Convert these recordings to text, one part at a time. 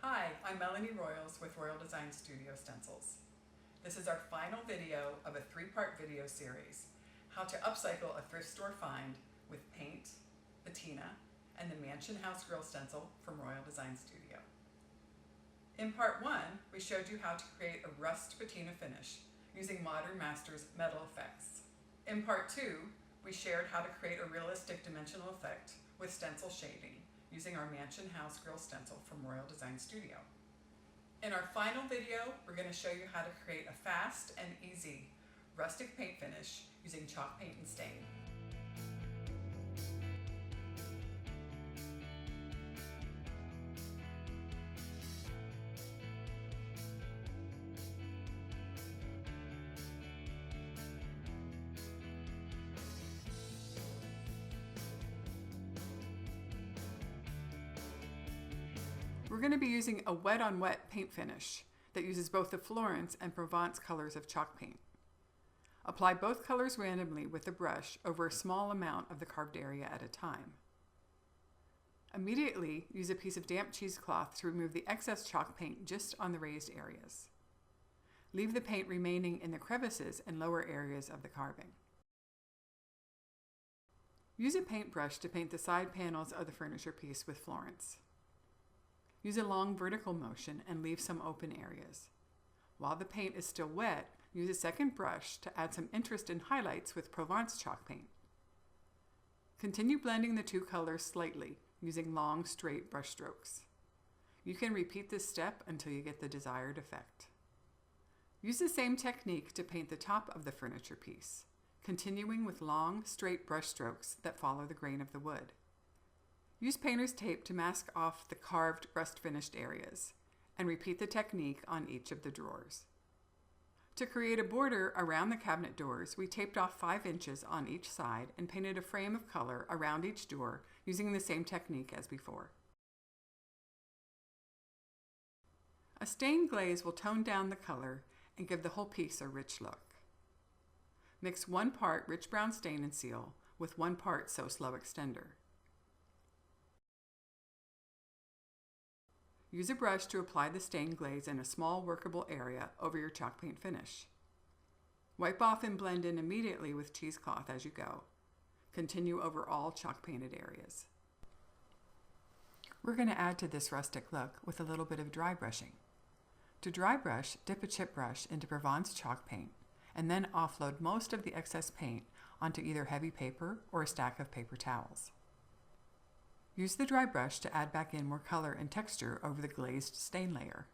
Hi, I'm Melanie Royals with Royal Design Studio Stencils. This is our final video of a three-part video series, how to upcycle a thrift store find with paint, patina, and the Mansion House Grill stencil from Royal Design Studio. In part one, we showed you how to create a rust patina finish using Modern Masters metal effects. In part two, we shared how to create a realistic dimensional effect with stencil shading using our Mansion House Grill stencil from Royal Design Studio. In our final video, we're going to show you how to create a fast and easy rustic paint finish using chalk paint and stain. We're going to be using a wet-on-wet paint finish that uses both the Florence and Provence colors of chalk paint. Apply both colors randomly with a brush over a small amount of the carved area at a time. Immediately, use a piece of damp cheesecloth to remove the excess chalk paint just on the raised areas. Leave the paint remaining in the crevices and lower areas of the carving. Use a paintbrush to paint the side panels of the furniture piece with Florence. Use a long vertical motion and leave some open areas. While the paint is still wet, use a second brush to add some interest and highlights with Provence chalk paint. Continue blending the two colors slightly using long, straight brush strokes. You can repeat this step until you get the desired effect. Use the same technique to paint the top of the furniture piece, continuing with long, straight brush strokes that follow the grain of the wood. Use painter's tape to mask off the carved rust-finished areas, and repeat the technique on each of the drawers. To create a border around the cabinet doors, we taped off 5 inches on each side and painted a frame of color around each door using the same technique as before. A stained glaze will tone down the color and give the whole piece a rich look. Mix 1 part rich brown stain and seal with 1 part So Slow extender. Use a brush to apply the stained glaze in a small workable area over your chalk paint finish. Wipe off and blend in immediately with cheesecloth as you go. Continue over all chalk painted areas. We're going to add to this rustic look with a little bit of dry brushing. To dry brush, dip a chip brush into Provence chalk paint and then offload most of the excess paint onto either heavy paper or a stack of paper towels. Use the dry brush to add back in more color and texture over the glazed stain layer.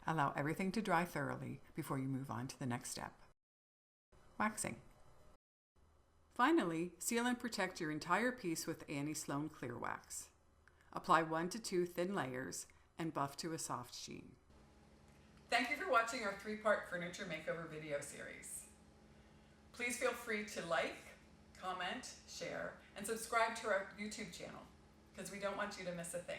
Allow everything to dry thoroughly before you move on to the next step. Waxing. Finally, seal and protect your entire piece with Annie Sloan clear wax. Apply 1 to 2 thin layers and buff to a soft sheen. Thank you for watching our 3-part furniture makeover video series. Please feel free to like, comment, share, and subscribe to our YouTube channel, because we don't want you to miss a thing.